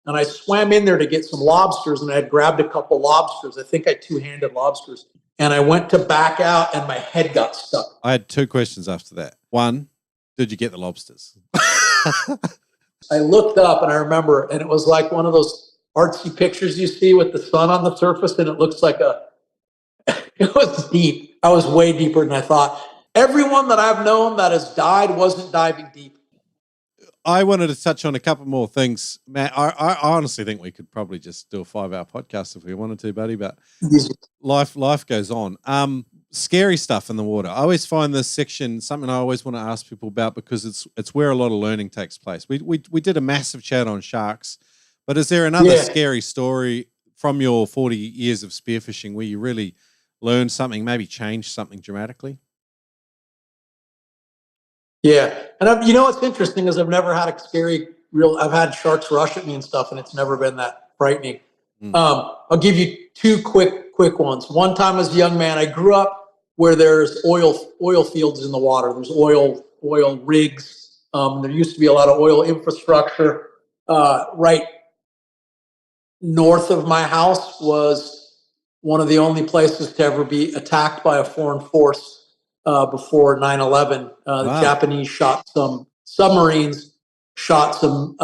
And I swam in there to get some lobsters, and I had grabbed a couple lobsters. I think I two-handed lobsters. And I went to back out, and my head got stuck. I had two questions after that. One, did you get the lobsters? I looked up, and I remember, and it was like one of those artsy pictures you see with the sun on the surface, and it looks like it was deep. I was way deeper than I thought. Everyone that I've known that has died wasn't diving deep. I wanted to touch on a couple more things, Matt. I honestly think we could probably just do a 5-hour podcast if we wanted to, buddy, but life goes on. Scary stuff in the water. I always find this section something I always want to ask people about because it's where a lot of learning takes place. We did a massive chat on sharks, but is there another scary story from your 40 years of spearfishing where you really learned something, maybe changed something dramatically? Yeah. And you know what's interesting is I've never had I've had sharks rush at me and stuff, and it's never been that frightening. I'll give you two quick ones. One time as a young man, I grew up where there's oil fields in the water. There's oil rigs. There used to be a lot of oil infrastructure. Right north of my house was one of the only places to ever be attacked by a foreign force. Before 9/11, the Japanese shot some submarines, shot some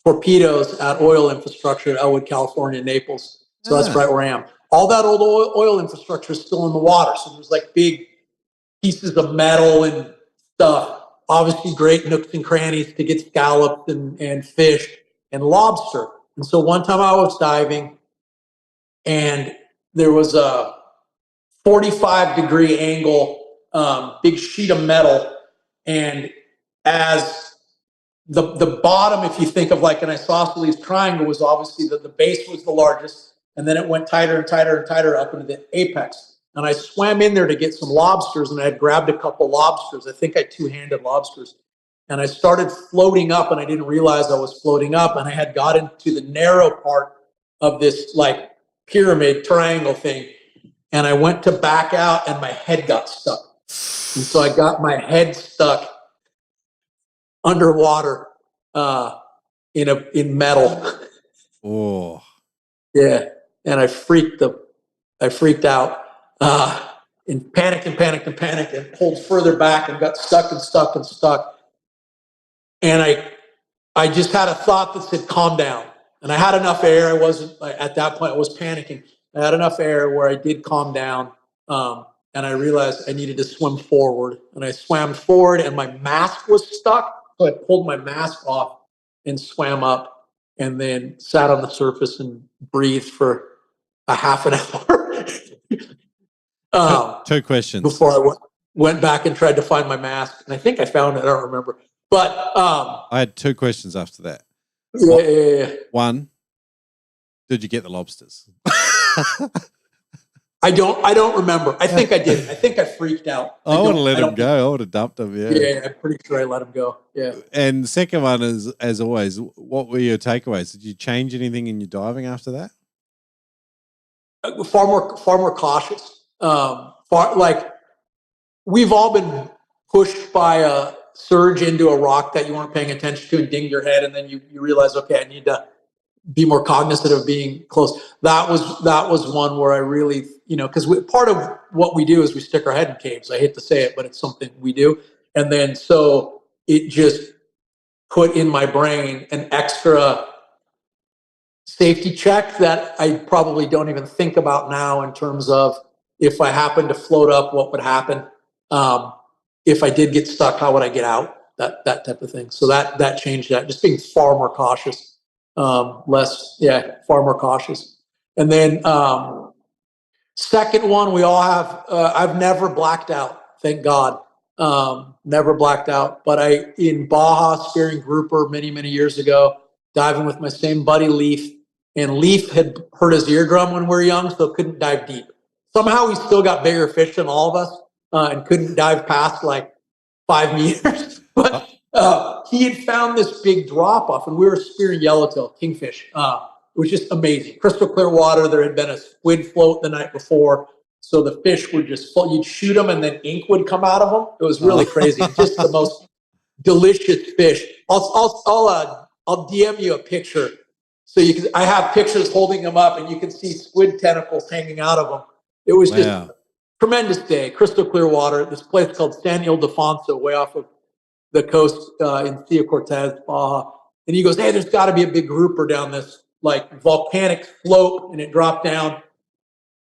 torpedoes at oil infrastructure at Elwood, California, Naples. So that's right where I am. All that old oil infrastructure is still in the water. So there's like big pieces of metal and stuff. Obviously great nooks and crannies to get scalloped and fish and lobster. And so one time I was diving and there was a 45-degree angle, big sheet of metal, and as the bottom, if you think of like an isosceles triangle, was obviously the base was the largest, and then it went tighter and tighter and tighter up into the apex. And I swam in there to get some lobsters, and I had grabbed a couple lobsters. I think I two-handed lobsters. And I started floating up, and I didn't realize I was floating up, and I had got into the narrow part of this like pyramid triangle thing. And I went to back out, and my head got stuck. And so I got my head stuck underwater in metal. Oh, yeah. And I freaked out and panicked and pulled further back and got stuck. And I just had a thought that said, calm down. And I had enough air. I wasn't, at that point, I was panicking. I had enough air where I did calm down. And I realized I needed to swim forward. And I swam forward, and my mask was stuck. So I pulled my mask off and swam up, and then sat on the surface and breathed for a half an hour. Two questions. Before I went back and tried to find my mask. And I think I found it. I don't remember. But I had two questions after that. Yeah. One, did you get the lobsters? I don't remember. I think I did. I think I freaked out. I would have let him go. I would have dumped him. Yeah, I'm pretty sure I let him go. Yeah. And the second one is, as always, what were your takeaways? Did you change anything in your diving after that? Far more cautious. We've all been pushed by a surge into a rock that you weren't paying attention to and dinged your head, and then you realize, okay, I need to be more cognizant of being close. That was one where I really, because part of what we do is we stick our head in caves. I hate to say it, but it's something we do. And then so it just put in my brain an extra safety check that I probably don't even think about now in terms of if I happen to float up, what would happen? If I did get stuck, how would I get out? That type of thing. So that changed that. Just being far more cautious. Far more cautious. And then second one, we all have, I've never blacked out, thank God. Never blacked out. But in Baja, spearing grouper many, many years ago, diving with my same buddy Leaf, and Leaf had hurt his eardrum when we were young, so couldn't dive deep. Somehow he still got bigger fish than all of us and couldn't dive past like 5 meters. But he had found this big drop off, and we were spearing yellowtail, kingfish. It was just amazing. Crystal clear water. There had been a squid float the night before. So the fish were just full. You'd shoot them and then ink would come out of them. It was really crazy. Just the most delicious fish. I'll DM you a picture Yeah. So I have pictures holding them up, and you can see squid tentacles hanging out of them. It was just a tremendous day, crystal clear water. This place called San Ildefonso, way off of the coast in Sea Cortez, Baja. And he goes, hey, there's got to be a big grouper down this like volcanic slope, and it dropped down.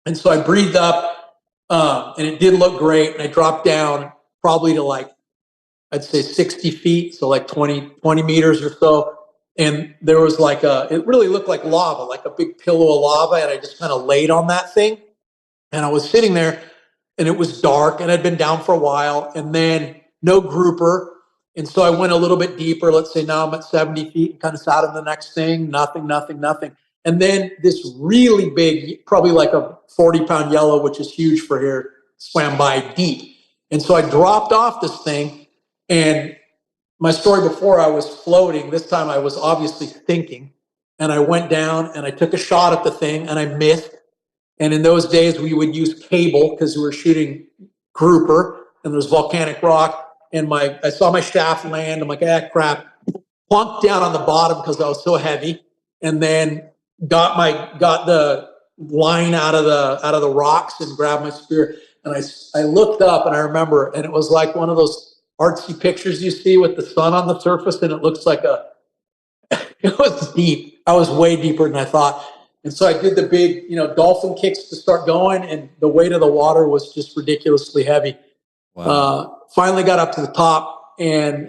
And so I breathed up, and it did look great. And I dropped down probably to like, I'd say 60 feet, so like 20 meters or so. And there was like it really looked like lava, like a big pillow of lava. And I just kind of laid on that thing. And I was sitting there, and it was dark, and I'd been down for a while, and then no grouper. And so I went a little bit deeper. Let's say now I'm at 70 feet and kind of sat on the next thing. Nothing. And then this really big, probably like a 40-pound yellow, which is huge for here, swam by deep. And so I dropped off this thing. And my story before, I was floating. This time I was obviously thinking. And I went down and I took a shot at the thing, and I missed. And in those days, we would use cable because we were shooting grouper, and there's volcanic rock. And I saw my shaft land. I'm like, crap. Plunked down on the bottom because I was so heavy, and then got the line out of the rocks and grabbed my spear. And I looked up, and I remember, and it was like one of those artsy pictures you see with the sun on the surface, and it looks like it was deep. I was way deeper than I thought. And so I did the big, dolphin kicks to start going, and the weight of the water was just ridiculously heavy. Wow. Finally got up to the top, and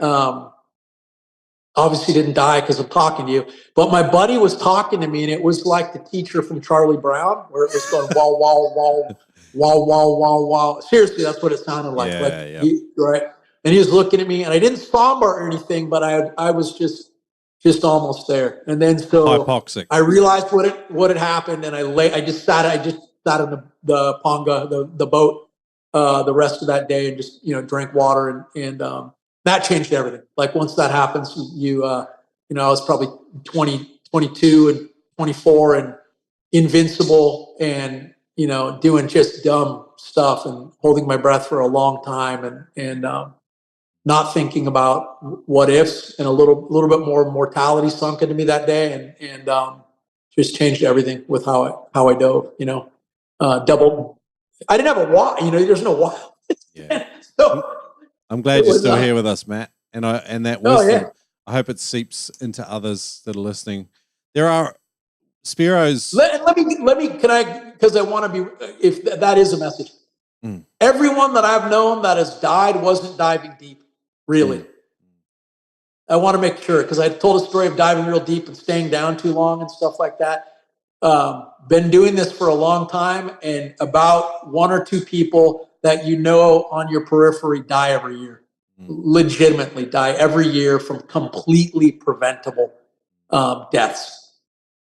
obviously didn't die because I'm talking to you. But my buddy was talking to me, and it was like the teacher from Charlie Brown, where it was going wow, wow, wow, wow, wow, wow, wow. Seriously, that's what it sounded like. Right? And he was looking at me, and I didn't somber or anything, but I was just almost there. And then so hypoxic. I realized what had happened, and I just sat in the ponga, the boat, the rest of that day, and just drank water, and that changed everything. Like once that happens, I was probably 20, 22 and 24 and invincible, and doing just dumb stuff and holding my breath for a long time, and not thinking about what ifs, and a little bit more mortality sunk into me that day, and just changed everything with how I dove. Double. I didn't have a why. There's no why. Yeah. So I'm glad you're still here with us, Matt. And that wisdom, yeah. I hope it seeps into others that are listening. There are Spearos. Let me. Can I? Because I want to be. If that is a message. Everyone that I've known that has died wasn't diving deep. Really. I want to make sure, because I told a story of diving real deep and staying down too long and stuff like that. Been doing this for a long time, and about one or two people that on your periphery die every year. Legitimately die every year from completely preventable deaths.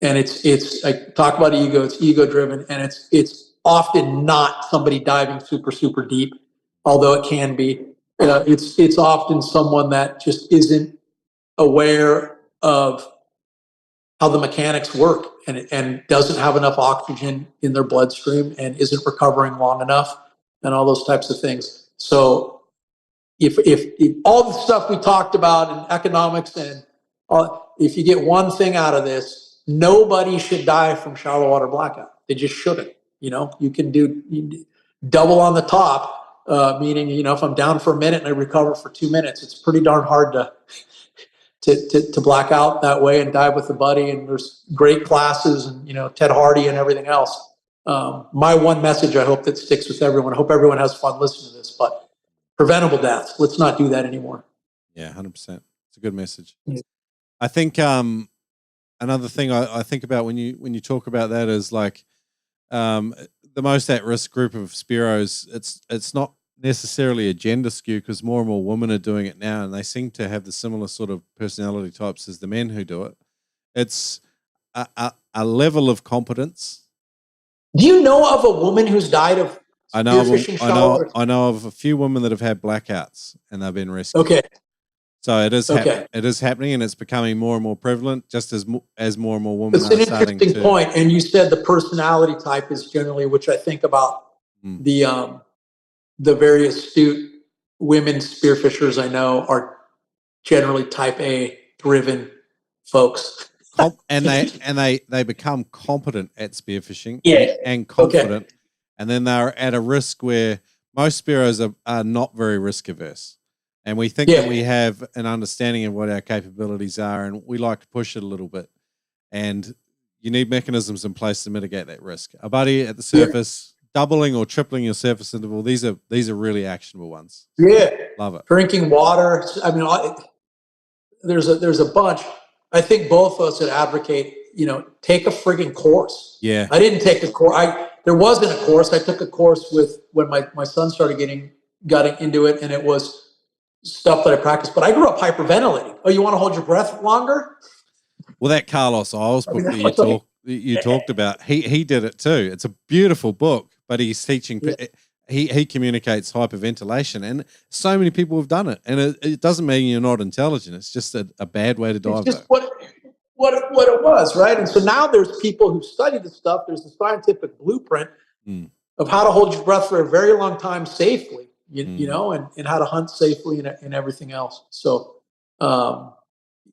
And it's I talk about ego. It's ego driven, and it's often not somebody diving super, super deep, although it can be. It's often someone that just isn't aware of how the mechanics work, and doesn't have enough oxygen in their bloodstream, and isn't recovering long enough, and all those types of things. So if all the stuff we talked about in economics, and if you get one thing out of this, nobody should die from shallow water blackout. They just shouldn't. You can do double on the top. Meaning, if I'm down for a minute and I recover for 2 minutes, it's pretty darn hard to black out that way and dive with a buddy. And there's great classes, and Ted Hardy and everything else. My one message, I hope that sticks with everyone. I hope everyone has fun listening to this. But preventable deaths, let's not do that anymore. Yeah, 100%. It's a good message. Yeah. I think another thing I think about when you talk about that is like the most at-risk group of Spearos. It's not necessarily a gender skew, because more and more women are doing it now, and they seem to have the similar sort of personality types as the men who do it. It's a level of competence. Do you know of a woman who's died of spearfishing? I know of a few women that have had blackouts and they've been rescued. Okay. So it is it is happening, and it's becoming more and more prevalent, just as more and more women are starting to. It's an interesting point. And you said the personality type is generally, which I think about the very astute women spearfishers I know are generally type A driven folks. they become competent at spearfishing and confident, and then they're at a risk where most spearos are not very risk averse, and we think that we have an understanding of what our capabilities are, and we like to push it a little bit, and you need mechanisms in place to mitigate that risk. A buddy at the surface, doubling or tripling your surface interval. These are really actionable ones. Yeah, love it. Drinking water. I mean, there's a bunch. I think both of us would advocate, take a friggin' course. Yeah. I didn't take a course. There wasn't a course. I took a course when my son started getting into it, and it was stuff that I practiced. But I grew up hyperventilating. Oh, you want to hold your breath longer? Well, that Carlos Isles book that you talked about, he did it too. It's a beautiful book, but he's teaching. Yeah. He communicates hyperventilation, and so many people have done it. And it doesn't mean you're not intelligent. It's just a bad way to dive. It's just what it was, right? And so now there's people who study this stuff. There's a scientific blueprint of how to hold your breath for a very long time safely, you know, and how to hunt safely and everything else. So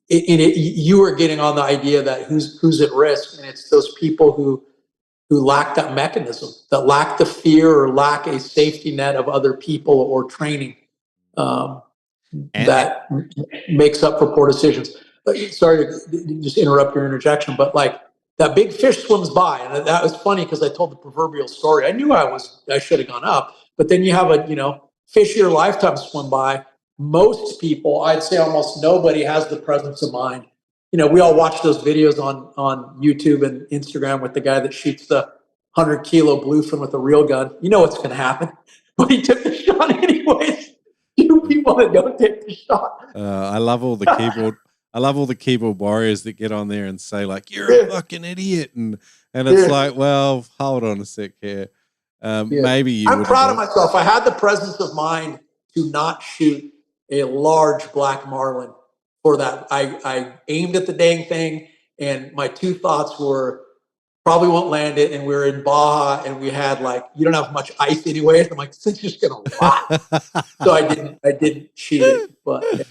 you were getting on the idea that who's at risk, and it's those people who lack that mechanism, that lack the fear or lack a safety net of other people or training that makes up for poor decisions. Sorry to just interrupt your interjection, but like that big fish swims by, and that was funny because I told the proverbial story. I knew I should have gone up, but then you have a fish of your lifetime swim by. Most people, I'd say almost nobody, has the presence of mind. We all watch those videos on YouTube and Instagram with the guy that shoots the 100-kilo bluefin with a real gun. You know what's going to happen, but he took the shot anyways. You people that don't take the shot. I love all the keyboard warriors that get on there and say like, "You're a fucking idiot," and it's like, well, hold on a sec here. Maybe I'm proud of myself. I had the presence of mind to not shoot a large black marlin. For that, I aimed at the dang thing, and my two thoughts were probably won't land it. And we were in Baja, and we had you don't have much ice anyway. I'm like, this is just gonna rot. So I didn't shoot it. But